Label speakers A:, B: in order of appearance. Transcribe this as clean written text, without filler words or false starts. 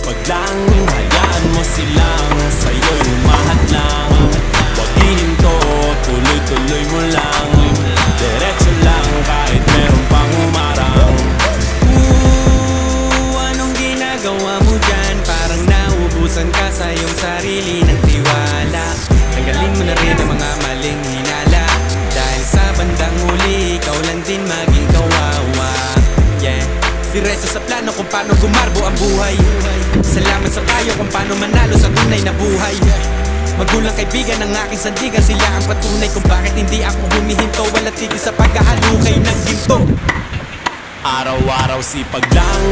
A: sipag lang, hayaan mo silang sa'yo'y umahat lang. Huwag hihinto, tuloy-tuloy mo lang. Diretso lang kahit meron pang umarang. Anong ginagawa mo dyan? Parang naubusan ka sa iyong sarili ng tiwala. Tanggalin mo na rin ang mga maling hinala, dahil sa bandang huli ikaw lang din maging kawawa. Yeah, diretso sa plano kung paano gumarbo ang buhay. Salamat sa payo kung paano manalo sa tunay na buhay. Magulang kaibigan ng aking sandigan, sila ang patunay kung bakit hindi ako humihinto. Walang tigil sa pagkahalukay ng ginto. Araw-araw sipag lang,